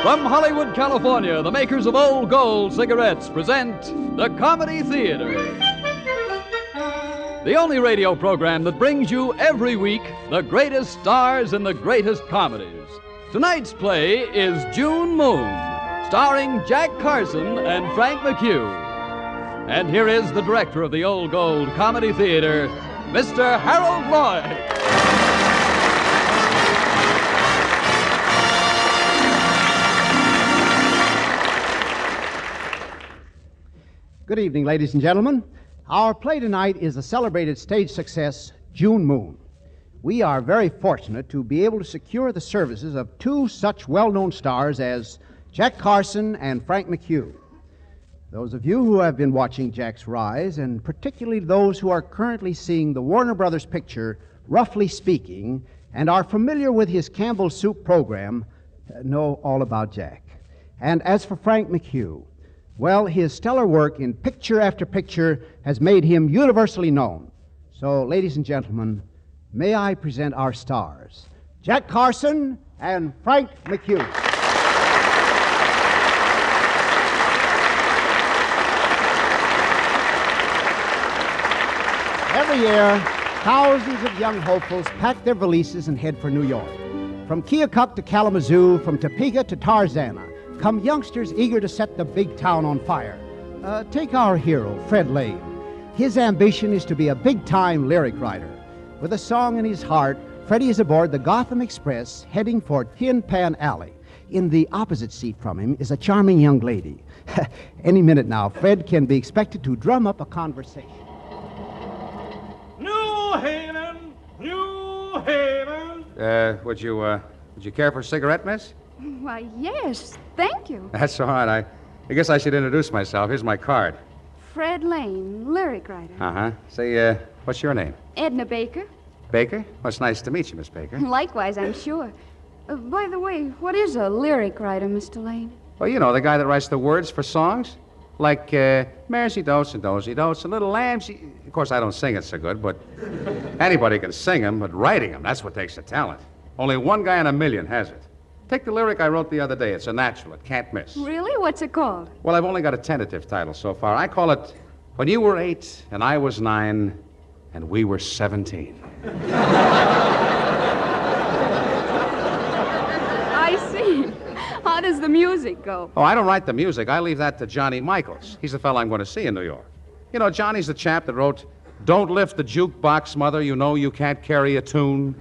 From Hollywood, California, the makers of Old Gold cigarettes present the Comedy Theater. The only radio program that brings you every week the greatest stars in the greatest comedies. Tonight's play is June Moon, starring Jack Carson and Frank McHugh. And here is the director of the Old Gold Comedy Theater, Mr. Harold Lloyd. Good evening, ladies and gentlemen. Our play tonight is the celebrated stage success, June Moon. We are very fortunate to be able to secure the services of two such well-known stars as Jack Carson and Frank McHugh. Those of you who have been watching Jack's rise, and particularly those who are currently seeing the Warner Brothers picture, Roughly Speaking, and are familiar with his Campbell's Soup program, know all about Jack. And as for Frank McHugh, well, his stellar work in picture after picture has made him universally known. So, ladies and gentlemen, may I present our stars, Jack Carson and Frank McHugh. Every year, thousands of young hopefuls pack their valises and head for New York. From Keokuk to Kalamazoo, from Topeka to Tarzana, come youngsters eager to set the big town on fire. Take our hero, Fred Lane. His ambition is to be a big-time lyric writer. With a song in his heart, Freddie is aboard the Gotham Express heading for Tin Pan Alley. In the opposite seat from him is a charming young lady. Any minute now, Fred can be expected to drum up a conversation. New Haven! New Haven! Would you care for a cigarette, miss? Why, yes, thank you. That's all right. I guess I should introduce myself. Here's my card. Fred Lane, lyric writer. Uh-huh. Say, what's your name? Edna Baker. Baker? Well, it's nice to meet you, Miss Baker. Likewise, I'm sure. By the way, what is a lyric writer, Mr. Lane? Well, you know, the guy that writes the words for songs. Like, Mary Dotes and Dozy Dotes, a little lamb. Of course, I don't sing it so good, but anybody can sing them, but writing them, that's what takes the talent. Only one guy in a million has it. Take the lyric I wrote the other day. It's a natural. It can't miss. Really? What's it called? Well, I've only got a tentative title so far. I call it When You Were 8 and I Was 9 and We Were 17. I see. How does the music go? Oh, I don't write the music. I leave that to Johnny Michaels. He's the fellow I'm going to see in New York. You know, Johnny's the chap that wrote, Don't lift the jukebox, mother, you know you can't carry a tune.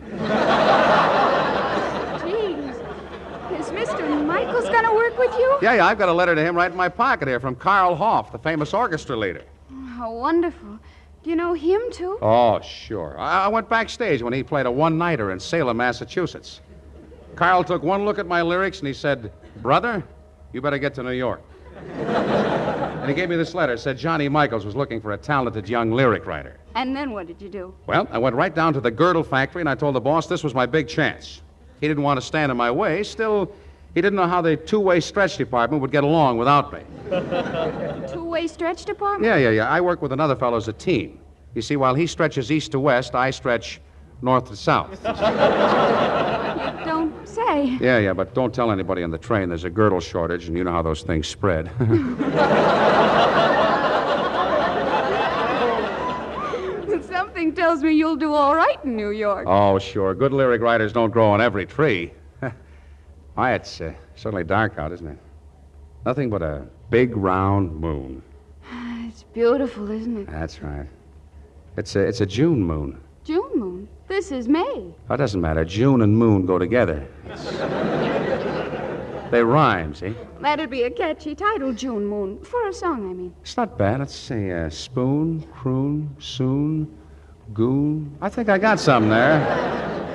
With you? Yeah, I've got a letter to him right in my pocket here from Carl Hoff, the famous orchestra leader. How wonderful. Do you know him, too? Oh, sure. I went backstage when he played a one-nighter in Salem, Massachusetts. Carl took one look at my lyrics and he said, Brother, you better get to New York. And he gave me this letter. It said Johnny Michaels was looking for a talented young lyric writer. And then what did you do? Well, I went right down to the girdle factory and I told the boss this was my big chance. He didn't want to stand in my way. Still, he didn't know how the two-way stretch department would get along without me. Two-way stretch department? Yeah. I work with another fellow as a team. You see, while he stretches east to west, I stretch north to south. You don't say. Yeah, but don't tell anybody on the train there's a girdle shortage, and you know how those things spread. Something tells me you'll do all right in New York. Oh, sure. Good lyric writers don't grow on every tree. Why, it's certainly dark out, isn't it? Nothing but a big, round moon. It's beautiful, isn't it? That's right. It's a June moon. June moon? This is May. Oh, it doesn't matter. June and moon go together. They rhyme, see? That'd be a catchy title, June Moon. For a song, I mean. It's not bad. Let's say spoon, croon, soon, goon. I think I got something there.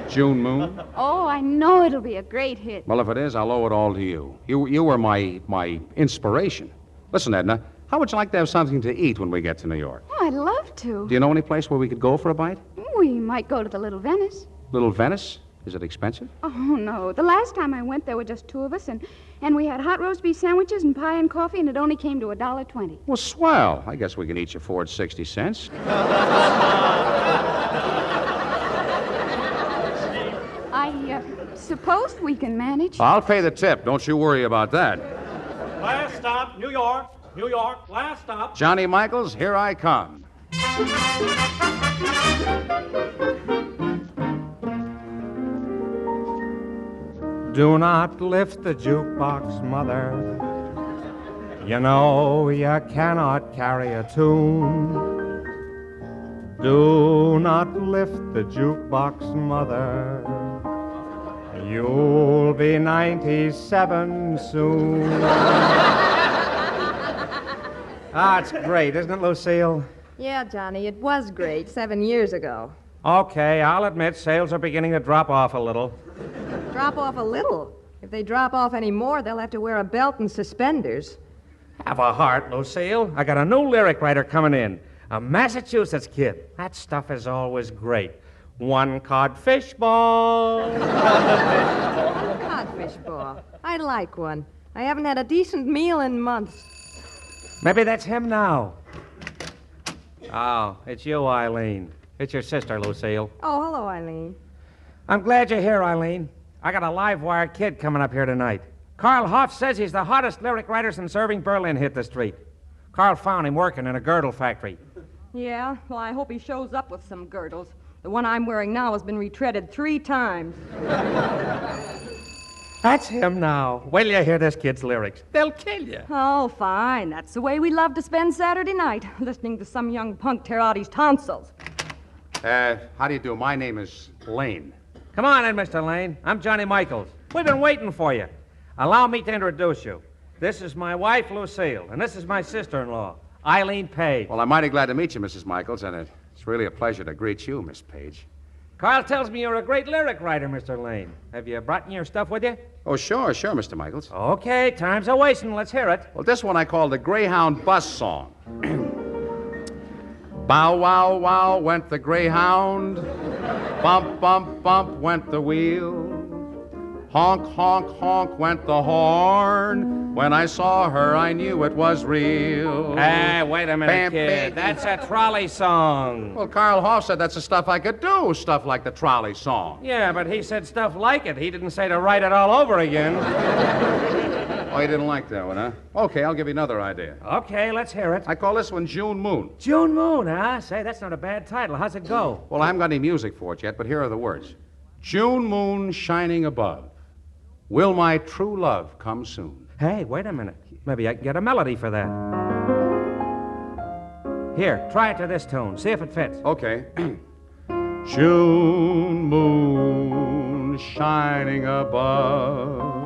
June moon. Oh, I know it'll be a great hit. Well, if it is, I'll owe it all to you. You were my inspiration. Listen, Edna, how would you like to have something to eat when we get to New York? Oh, I'd love to. Do you know any place where we could go for a bite? We might go to the Little Venice. Little Venice? Is it expensive? Oh, no. The last time I went, there were just two of us, and we had hot roast beef sandwiches and pie and coffee, and it only came to $1.20. Well, swell. I guess we can each afford 60 cents. Suppose we can manage. I'll pay the tip. Don't you worry about that. Last stop, New York. New York, last stop. Johnny Michaels, here I come. Do not lift the jukebox, mother. You know you cannot carry a tune. Do not lift the jukebox, mother. You'll be 97 soon. Ah, it's great, isn't it, Lucille? Yeah, Johnny, it was great 7 years ago. Okay, I'll admit sales are beginning to drop off a little. Drop off a little. If they drop off any more, they'll have to wear a belt and suspenders. Have a heart, Lucille. I got a new lyric writer coming in. A Massachusetts kid. That stuff is always great. One codfish ball. Codfish ball. I'd like one. I haven't had a decent meal in months. Maybe that's him now. Oh, it's you, Eileen. It's your sister, Lucille. Oh, hello, Eileen. I'm glad you're here, Eileen. I got a live wire kid coming up here tonight. Carl Hoff says he's the hottest lyric writer since Irving Berlin hit the street. Carl found him working in a girdle factory. Yeah? Well, I hope he shows up with some girdles. The one I'm wearing now has been retreaded 3 times. That's him now. Wait till you hear this kid's lyrics. They'll kill you. Oh, fine. That's the way we love to spend Saturday night, listening to some young punk tear out his tonsils. How do you do? My name is Lane. Come on in, Mr. Lane. I'm Johnny Michaels. We've been waiting for you. Allow me to introduce you. This is my wife, Lucille, and this is my sister-in-law, Eileen Page. Well, I'm mighty glad to meet you, Mrs. Michaels, and it's really a pleasure to greet you, Miss Page. Carl tells me you're a great lyric writer, Mr. Lane. Have you brought your stuff with you? Oh, sure, Mr. Michaels. Okay, time's a-wasting. Let's hear it. Well, this one I call the Greyhound Bus Song. Bow, wow, wow, went the Greyhound. Bump, bump, bump, went the wheel. Honk, honk, honk, went the horn. When I saw her, I knew it was real. Hey, wait a minute, Bam, kid. bam. That's a trolley song. Well, Carl Hoff said that's the stuff I could do, stuff like the trolley song. Yeah, but he said stuff like it. He didn't say to write it all over again. Oh, you didn't like that one, huh? Okay, I'll give you another idea. Okay, let's hear it. I call this one June Moon. June Moon, huh? Say, that's not a bad title. How's it go? Well, I haven't got any music for it yet, but here are the words. June moon shining above. Will my true love come soon? Hey, wait a minute. Maybe I can get a melody for that. Here, try it to this tune. See if it fits. Okay. June moon shining above.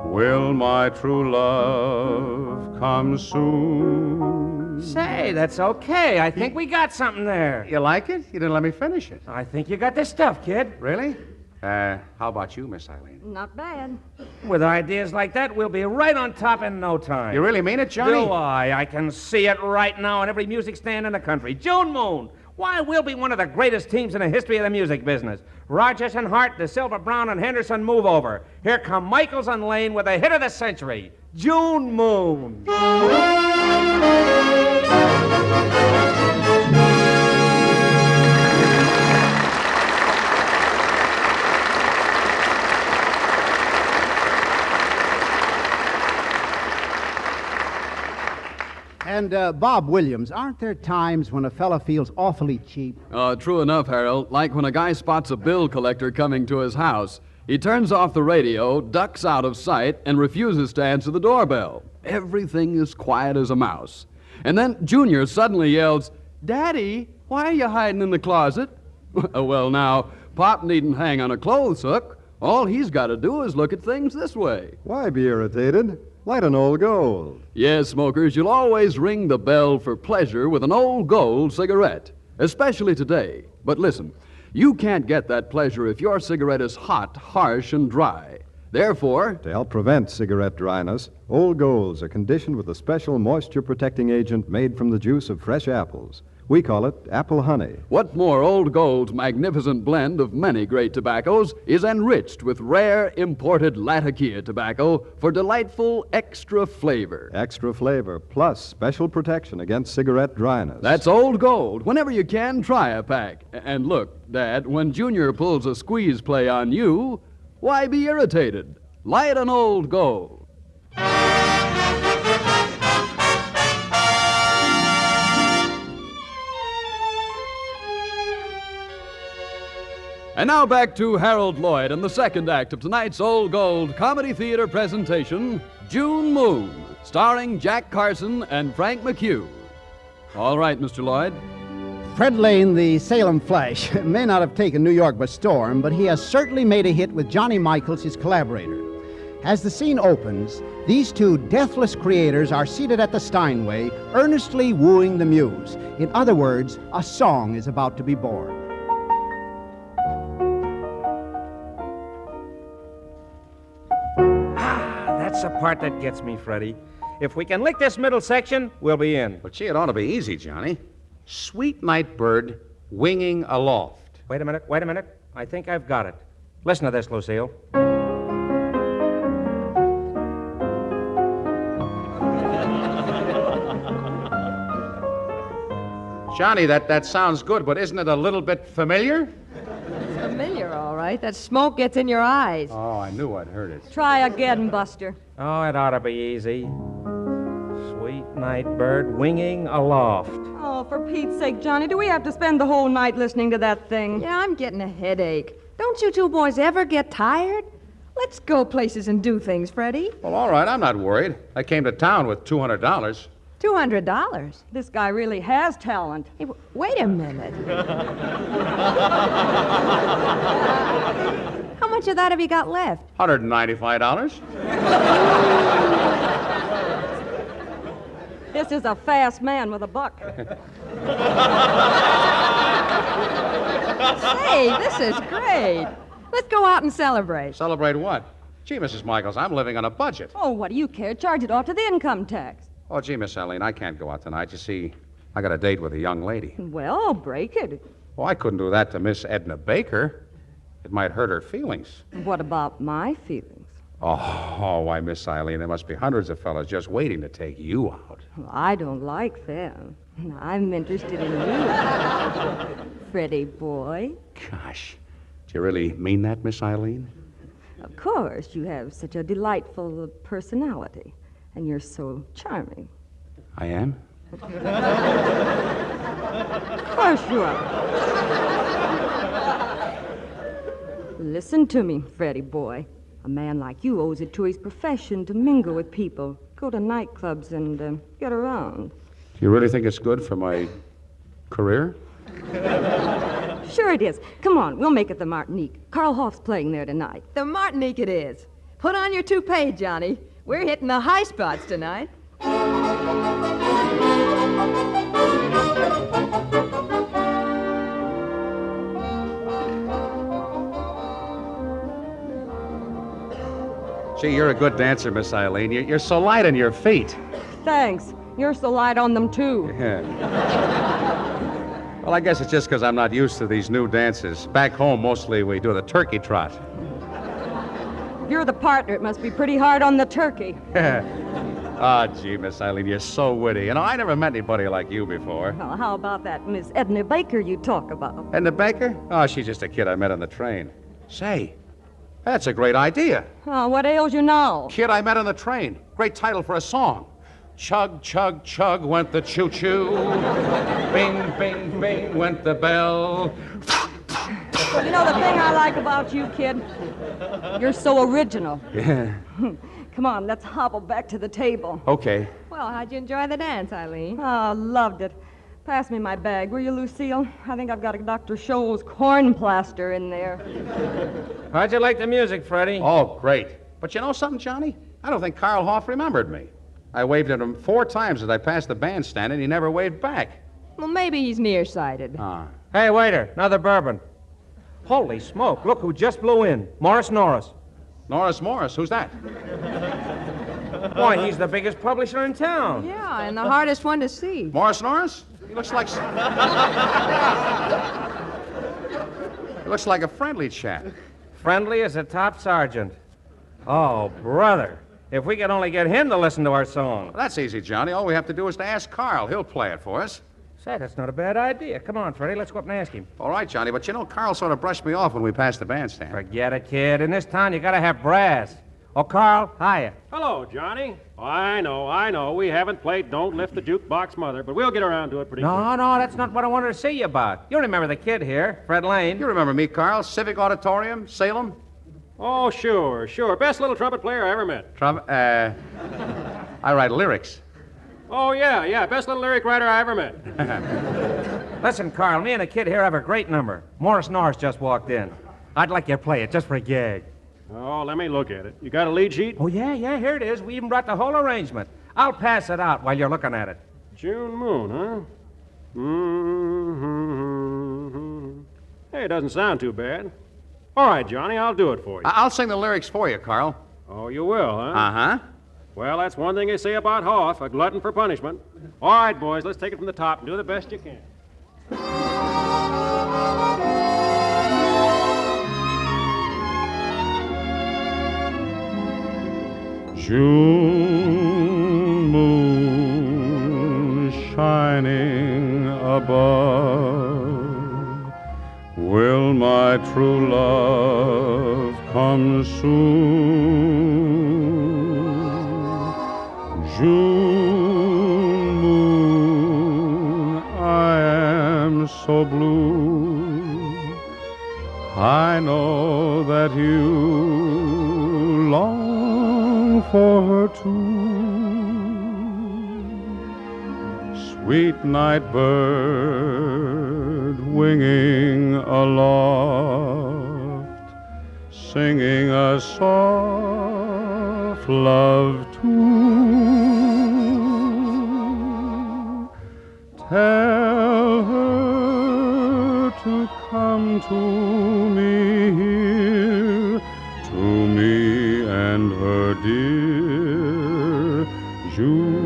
Will my true love come soon? Say, that's okay. I think we got something there. You like it? You didn't let me finish it. I think you got this stuff, kid. Really? How about you, Miss Eileen? Not bad. With ideas like that, we'll be right on top in no time. You really mean it, Johnny? Do I? I can see it right now in every music stand in the country. June Moon. Why, we'll be one of the greatest teams in the history of the music business. Rogers and Hart, De Silva, Brown, and Henderson move over. Here come Michaels and Lane with a hit of the century, June Moon. And, Bob Williams, aren't there times when a fella feels awfully cheap? True enough, Harold. Like when a guy spots a bill collector coming to his house. He turns off the radio, ducks out of sight, and refuses to answer the doorbell. Everything is quiet as a mouse. And then Junior suddenly yells, "Daddy, why are you hiding in the closet?" Well, now, Pop needn't hang on a clothes hook. All he's got to do is look at things this way. Why be irritated? Light an Old Gold. Yes, smokers, you'll always ring the bell for pleasure with an Old Gold cigarette, especially today. But listen, you can't get that pleasure if your cigarette is hot, harsh, and dry. Therefore, To help prevent cigarette dryness, Old Golds are conditioned with a special moisture-protecting agent made from the juice of fresh apples. We call it apple honey. what more, Old Gold's magnificent blend of many great tobaccos is enriched with rare imported Latakia tobacco for delightful extra flavor. Extra flavor, plus special protection against cigarette dryness. That's Old Gold. Whenever you can, try a pack. And look, Dad, when Junior pulls a squeeze play on you, Why be irritated? Light an old gold. And now back to Harold Lloyd and the second act of tonight's Old Gold Comedy Theater presentation, June Moon, starring Jack Carson and Frank McHugh. All right, Mr. Lloyd. Fred Lane, the Salem Flash, may not have taken New York by storm, but he has certainly made a hit with Johnny Michaels, his collaborator. As the scene opens, these two deathless creators are seated at the Steinway, earnestly wooing the muse. In other words, a song is about to be born. That's the part that gets me, Freddie. If we can lick this middle section, we'll be in. But gee, it ought to be easy, Johnny. Sweet night bird winging aloft. Wait a minute. I think I've got it. Listen to this, Lucille. Johnny, that sounds good, but isn't it a little bit familiar? Familiar, all right. That smoke gets in your eyes. Oh, I knew I'd heard it. Try again, Buster. Oh, it ought to be easy. Sweet night bird winging aloft. Oh, for Pete's sake, Johnny, do we have to spend the whole night listening to that thing? Yeah, I'm getting a headache. Don't you two boys ever get tired? Let's go places and do things, Freddie. Well, all right, I'm not worried. I came to town with $200. $200? This guy really has talent. Hey, wait a minute. How much of that have you got left? $195. This is a fast man with a buck. Hey, this is great. Let's go out and celebrate. Celebrate what? Gee, Mrs. Michaels, I'm living on a budget. Oh, what do you care? Charge it off to the income tax. Oh, gee, Miss Eileen, I can't go out tonight. You see, I got a date with a young lady. Well, break it. Well, I couldn't do that to Miss Edna Baker. It might hurt her feelings. What about my feelings? Oh, why, Miss Eileen, there must be hundreds of fellas just waiting to take you out. Well, I don't like them. I'm interested in you, Freddie boy. Gosh, do you really mean that, Miss Eileen? Of course, you have such a delightful personality, and you're so charming. I am? Of course you are. Listen to me, Freddie boy. A man like you owes it to his profession to mingle with people, go to nightclubs, and get around. Do you really think it's good for my career? Sure it is. Come on, we'll make it the Martinique. Carl Hoff's playing there tonight. The Martinique it is. Put on your toupee, Johnny. We're hitting the high spots tonight. Gee, you're a good dancer, Miss Eileen. You're so light on your feet. Thanks. You're so light on them, too. Yeah. Well, I guess it's just because I'm not used to these new dances. Back home, mostly we do the turkey trot. If you're the partner, it must be pretty hard on the turkey. Ah, gee, Miss Eileen, you're so witty. You know, I never met anybody like you before. Well, how about that Miss Edna Baker you talk about? Edna Baker? Oh, she's just a kid I met on the train. Say, that's a great idea. Oh, what ails you now? Kid I met on the train. Great title for a song. Chug, chug, chug went the choo-choo. Bing, bing, bing went the bell. You know the thing I like about you, kid? You're so original. Yeah. Come on, let's hobble back to the table. Okay. Well, how'd you enjoy the dance, Eileen? Oh, loved it. Pass me my bag, will you, Lucille? I think I've got a Dr. Scholl's corn plaster in there. How'd you like the music, Freddie? Oh, great. But you know something, Johnny? I don't think Carl Hoff remembered me. I waved at him 4 times as I passed the bandstand, and he never waved back. Well, maybe he's nearsighted. Ah. Hey, waiter, another bourbon. Holy smoke, look who just blew in. Morris Norris. Norris Morris, who's that? Why, he's the biggest publisher in town. Yeah, and the hardest one to see. Morris Norris? He looks like... He looks like a friendly chap. Friendly as a top sergeant. Oh, brother. If we could only get him to listen to our song. Well, that's easy, Johnny. All we have to do is to ask Carl. He'll play it for us. Say, that's not a bad idea. Come on, Freddie, let's go up and ask him. All right, Johnny, but you know, Carl sort of brushed me off when we passed the bandstand. Forget it, kid. In this town, you gotta have brass. Oh, Carl, hiya. Hello, Johnny. I know. We haven't played Don't Lift the Jukebox Mother, but we'll get around to it pretty quick. No, that's not what I wanted to see you about. You remember the kid here, Fred Lane. You remember me, Carl? Civic Auditorium, Salem? Oh, sure. Best little trumpet player I ever met. I write lyrics. Oh, yeah. Best little lyric writer I ever met. Listen, Carl, me and the kid here have a great number. Morris Norris just walked in. I'd like you to play it just for a gag. Oh, let me look at it. You got a lead sheet? Oh, yeah, here it is. We even brought the whole arrangement. I'll pass it out while you're looking at it. June Moon, huh? Mm-hmm. Hey, it doesn't sound too bad. All right, Johnny, I'll do it for you. I'll sing the lyrics for you, Carl. Oh, you will, huh? Uh-huh. Well, that's one thing they say about Hoff, a glutton for punishment. All right, boys, let's take it from the top and do the best you can. June moon shining above, will my true love come soon? June moon, I am so blue, I know that you long for her too. Sweet night bird winging aloft, singing a soft love tune. Tell her to come to me here, to me and her dear June.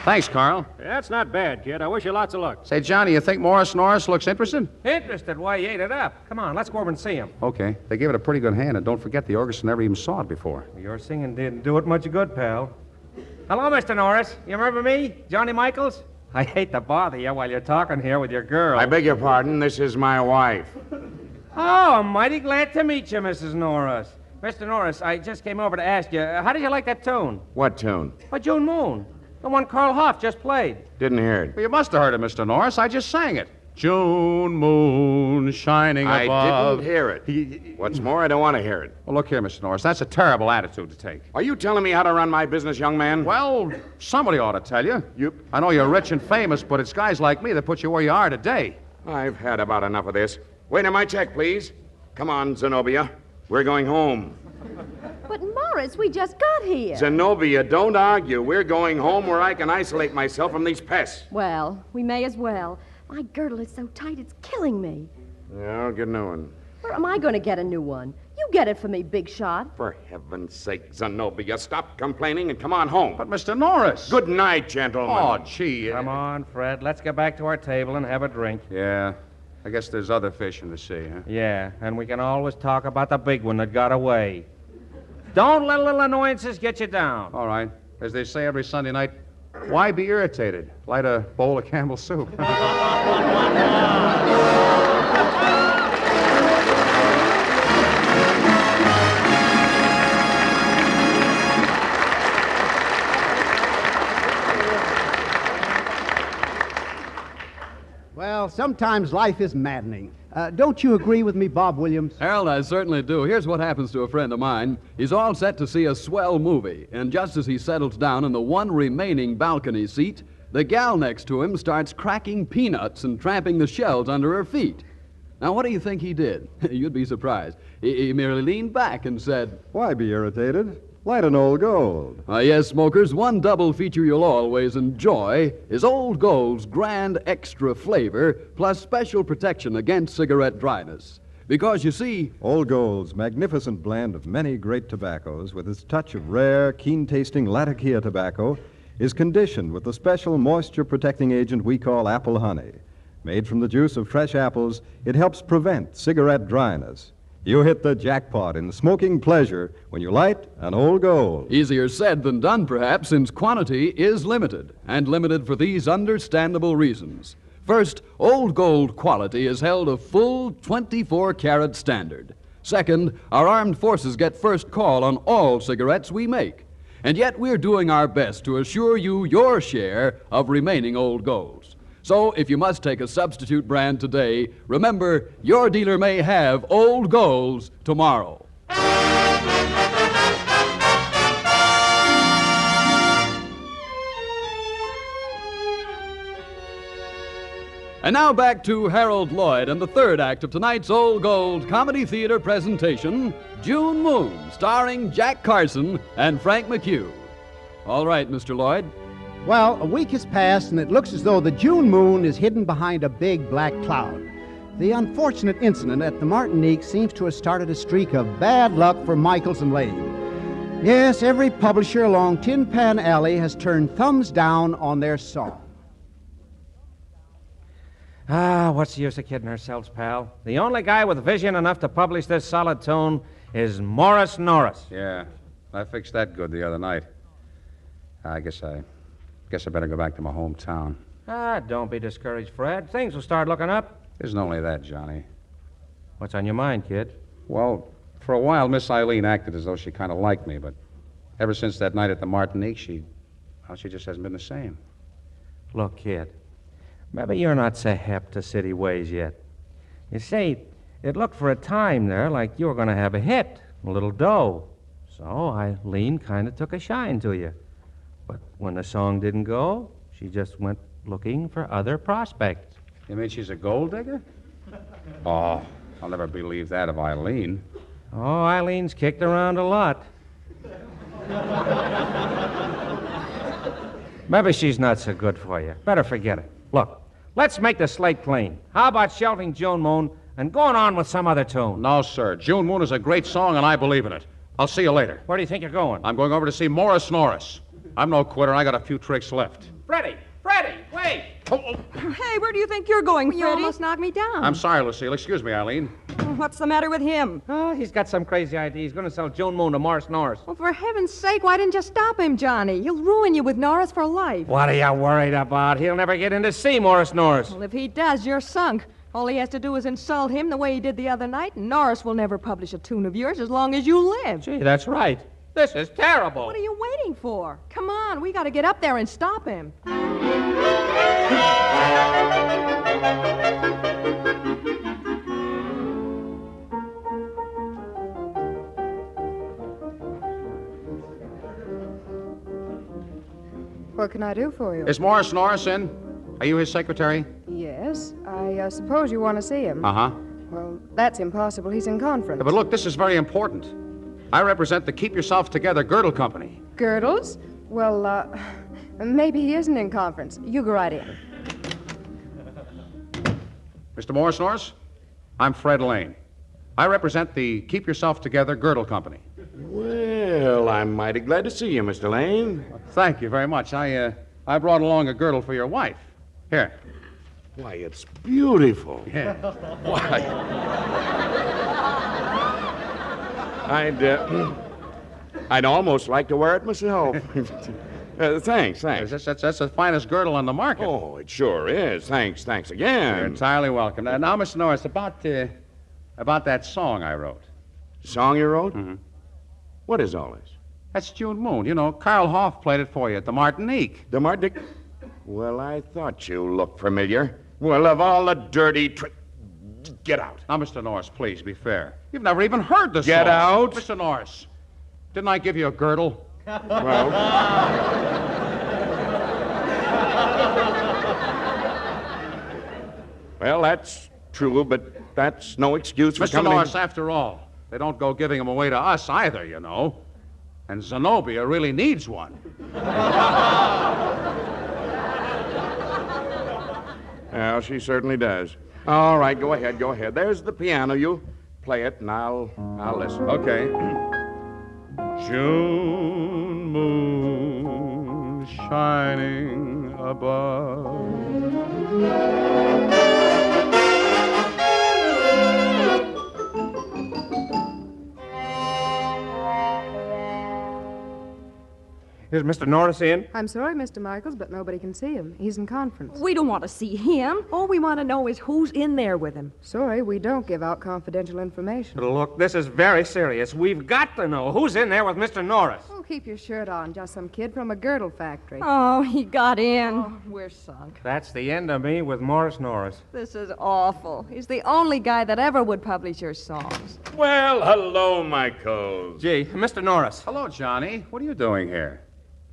Thanks, Carl. That's not bad, kid. I wish you lots of luck. Say, Johnny, you think Morris Norris looks interested? Interested? Why, he ate it up. Come on, let's go over and see him. Okay. They gave it a pretty good hand, and don't forget the orchestra never even saw it before. Your singing didn't do it much good, pal. Hello, Mr. Norris. You remember me? Johnny Michaels? I hate to bother you while you're talking here with your girl. I beg your pardon. This is my wife. Oh, I'm mighty glad to meet you, Mrs. Norris. Mr. Norris, I just came over to ask you, how did you like that tune? What tune? June Moon. The one Carl Hoff just played. Didn't hear it. Well, you must have heard it, Mr. Norris. I just sang it. June moon shining above. I didn't hear it. What's more, I don't want to hear it. Well, look here, Mr. Norris. That's a terrible attitude to take. Are you telling me how to run my business, young man? Well, somebody ought to tell you. I know you're rich and famous, but it's guys like me that put you where you are today. I've had about enough of this. Wait on my check, please. Come on, Zenobia. We're going home. But, Morris, we just got here. Zenobia, don't argue. We're going home where I can isolate myself from these pests. Well, we may as well. My girdle is so tight it's killing me. Yeah, I'll get a new one. Where am I going to get a new one? You get it for me, big shot. For heaven's sake, Zenobia, stop complaining and come on home. But, Mr. Norris. Good night, gentlemen. Oh, gee. Come on, Fred. Let's get back to our table and have a drink. Yeah. I guess there's other fish in the sea, huh? Yeah, and we can always talk about the big one that got away. Don't let little annoyances get you down. All right. As they say every Sunday night, why be irritated? Light a bowl of Campbell's soup. Well, sometimes life is maddening. Don't you agree with me, Bob Williams? Harold, I certainly do. Here's what happens to a friend of mine. He's all set to see a swell movie, and just as he settles down in the one remaining balcony seat, the gal next to him starts cracking peanuts and tramping the shells under her feet. Now, what do you think he did? You'd be surprised. He merely leaned back and said, Why be irritated? Light an Old Gold. Yes, smokers, one double feature you'll always enjoy is Old Gold's grand extra flavor plus special protection against cigarette dryness. Because, you see, Old Gold's magnificent blend of many great tobaccos with its touch of rare, keen-tasting Latakia tobacco is conditioned with the special moisture-protecting agent we call apple honey. Made from the juice of fresh apples, it helps prevent cigarette dryness. You hit the jackpot in smoking pleasure when you light an Old Gold. Easier said than done, perhaps, since quantity is limited, and limited for these understandable reasons. First, Old Gold quality is held a full 24-carat standard. Second, our armed forces get first call on all cigarettes we make. And yet we're doing our best to assure you your share of remaining Old Golds. So if you must take a substitute brand today, remember, your dealer may have Old Golds tomorrow. And now back to Harold Lloyd and the third act of tonight's Old Gold Comedy Theater presentation, June Moon, starring Jack Carson and Frank McHugh. All right, Mr. Lloyd. Well, a week has passed, and it looks as though the June moon is hidden behind a big black cloud. The unfortunate incident at the Martinique seems to have started a streak of bad luck for Michaels and Lane. Yes, every publisher along Tin Pan Alley has turned thumbs down on their song. What's the use of kidding ourselves, pal? The only guy with vision enough to publish this solid tune is Morris Norris. Yeah, I fixed that good the other night. I guess I better go back to my hometown. Don't be discouraged, Fred. Things will start looking up. Isn't only that, Johnny. What's on your mind, kid? Well, for a while, Miss Eileen acted as though she kind of liked me, but ever since that night at the Martinique, she just hasn't been the same. Look, kid, maybe you're not so hep to city ways yet. You see, it looked for a time there like you were going to have a hit, a little dough. So Eileen kind of took a shine to you. But when the song didn't go, she just went looking for other prospects. You mean she's a gold digger? Oh, I'll never believe that of Eileen. Oh, Eileen's kicked around a lot. Maybe she's not so good for you. Better forget it. Look, let's make the slate clean. How about shelving June Moon and going on with some other tune? No, sir. June Moon is a great song, and I believe in it. I'll see you later. Where do you think you're going? I'm going over to see Morris Norris. I'm no quitter, and I got a few tricks left. Freddie, wait! Hey, where do you think you're going, You Freddie? almost knocked me down. I'm sorry, Lucille. Excuse me, Eileen. What's the matter with him? Oh, he's got some crazy idea. He's going to sell June Moon to Morris Norris. Well, for heaven's sake, why didn't you stop him, Johnny? He'll ruin you with Norris for life. What are you worried about? He'll never get in to see Morris Norris. Well, if he does, you're sunk. All he has to do is insult him the way he did the other night, and Norris will never publish a tune of yours as long as you live. Gee, that's right. This is terrible. What are you waiting for? Come on, we got to get up there and stop him. What can I do for you? Is Morris Norris in? Are you his secretary? Yes, I suppose you want to see him. Uh-huh. Well, that's impossible. He's in conference. Yeah, but look, this is very important. I represent the Keep Yourself Together Girdle Company. Girdles? Well, maybe he isn't in conference. You go right in. Mr. Morris Norris, I'm Fred Lane. I represent the Keep Yourself Together Girdle Company. Well, I'm mighty glad to see you, Mr. Lane. Thank you very much. I brought along a girdle for your wife. Here. Why, it's beautiful. Yeah. Why? I'd almost like to wear it myself. Thanks. That's the finest girdle on the market. Oh, it sure is. Thanks again. You're entirely welcome. Now, Mr. Norris, about that song I wrote. Song you wrote? Mm-hmm. What is all this? That's June Moon. You know, Carl Hoff played it for you at the Martinique. The Martinique? Well, I thought you looked familiar. Well, of all the dirty Get out. Now, Mr. Norris, please, be fair. You've never even heard the song. Get out. Mr. Norris, didn't I give you a girdle? Well... Well, that's true, but that's no excuse for Mr. coming... Norris, after all, they don't go giving them away to us either, you know. And Zenobia really needs one. Well, she certainly does. All right, go ahead. There's the piano. You play it, and I'll listen. Okay. June moon shining above. Is Mr. Norris in? I'm sorry, Mr. Michaels, but nobody can see him. He's in conference. We don't want to see him. All we want to know is who's in there with him. Sorry, we don't give out confidential information. Look, this is very serious. We've got to know who's in there with Mr. Norris. Oh, keep your shirt on. Just some kid from a girdle factory. Oh, he got in. Oh, we're sunk. That's the end of me with Morris Norris. This is awful. He's the only guy that ever would publish your songs. Well, hello, Michaels. Gee, Mr. Norris. Hello, Johnny. What are you doing here?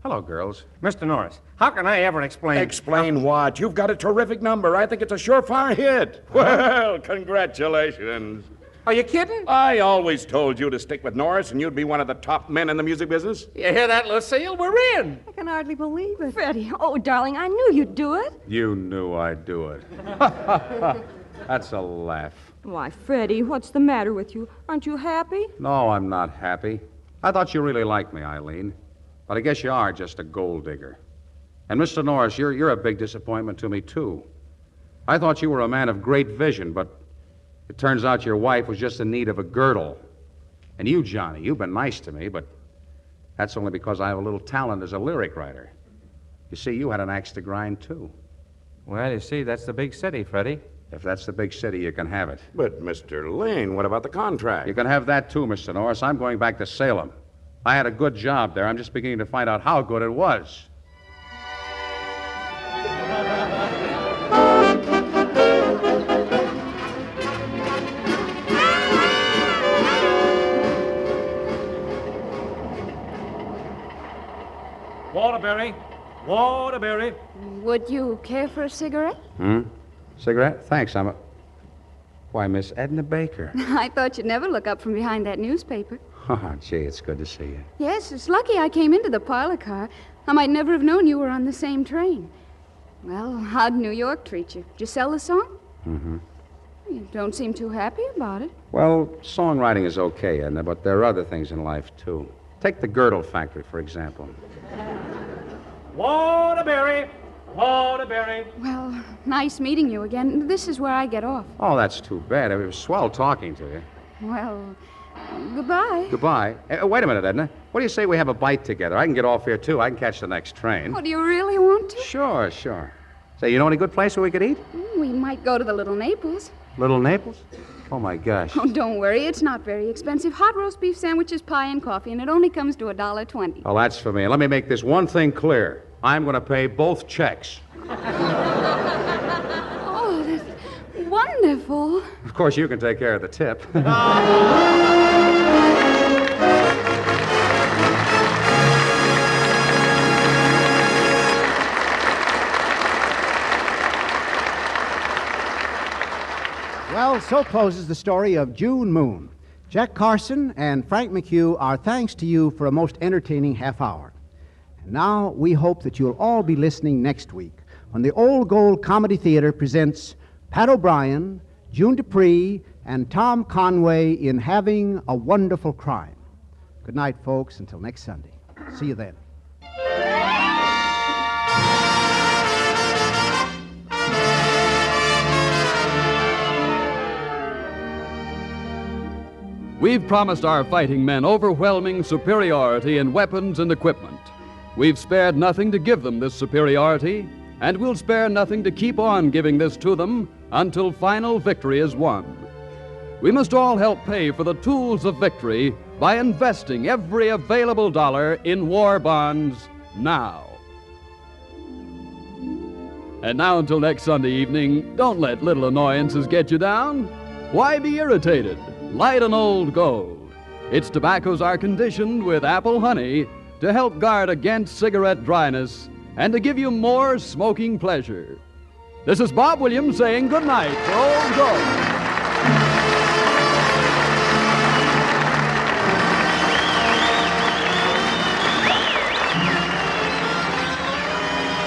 Hello, girls. Mr. Norris, how can I ever explain... Explain what? You've got a terrific number. I think it's a surefire hit. Well, congratulations. Are you kidding? I always told you to stick with Norris and you'd be one of the top men in the music business. You hear that, Lucille? We're in. I can hardly believe it. Freddie, oh, darling, I knew you'd do it. You knew I'd do it. That's a laugh. Why, Freddie, what's the matter with you? Aren't you happy? No, I'm not happy. I thought you really liked me, Eileen. But I guess you are just a gold digger. And, Mr. Norris, you're a big disappointment to me, too. I thought you were a man of great vision, but it turns out your wife was just in need of a girdle. And you, Johnny, you've been nice to me, but that's only because I have a little talent as a lyric writer. You see, you had an axe to grind, too. Well, you see, that's the big city, Freddie. If that's the big city, you can have it. But, Mr. Lane, what about the contract? You can have that, too, Mr. Norris. I'm going back to Salem. I had a good job there. I'm just beginning to find out how good it was. Waterbury. Waterbury. Would you care for a cigarette? Cigarette? Thanks, Why, Miss Edna Baker. I thought you'd never look up from behind that newspaper. Oh, gee, it's good to see you. Yes, it's lucky I came into the parlor car. I might never have known you were on the same train. Well, how'd New York treat you? Did you sell the song? Mm-hmm. You don't seem too happy about it. Well, songwriting is okay, Edna, but there are other things in life, too. Take the girdle factory, for example. Waterbury. Waterbury. Well, nice meeting you again. This is where I get off. Oh, that's too bad. It was swell talking to you. Well, goodbye. Goodbye. Wait a minute, Edna. What do you say we have a bite together? I can get off here, too. I can catch the next train. Oh, do you really want to? Sure. Say, you know any good place where we could eat? We might go to the Little Naples. Little Naples? Oh, my gosh. Oh, don't worry. It's not very expensive. Hot roast beef sandwiches, pie, and coffee, and it only comes to $1.20. Oh, that's for me. And let me make this one thing clear. I'm going to pay both checks. Oh, that's wonderful. Of course, you can take care of the tip. Well, so closes the story of June Moon. Jack Carson and Frank McHugh, our thanks to you for a most entertaining half hour. And now we hope that you'll all be listening next week when the Old Gold Comedy Theater presents Pat O'Brien, June Dupree, and Tom Conway in Having a Wonderful Crime. Good night, folks. Until next Sunday. See you then. We've promised our fighting men overwhelming superiority in weapons and equipment. We've spared nothing to give them this superiority, and we'll spare nothing to keep on giving this to them until final victory is won. We must all help pay for the tools of victory by investing every available dollar in war bonds now. And now until next Sunday evening, don't let little annoyances get you down. Why be irritated? Light an Old Gold. Its tobaccos are conditioned with apple honey to help guard against cigarette dryness and to give you more smoking pleasure. This is Bob Williams saying good night for Old Gold.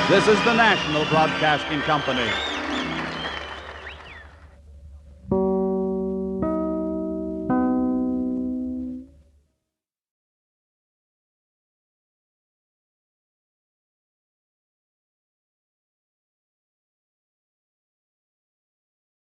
This is the National Broadcasting Company.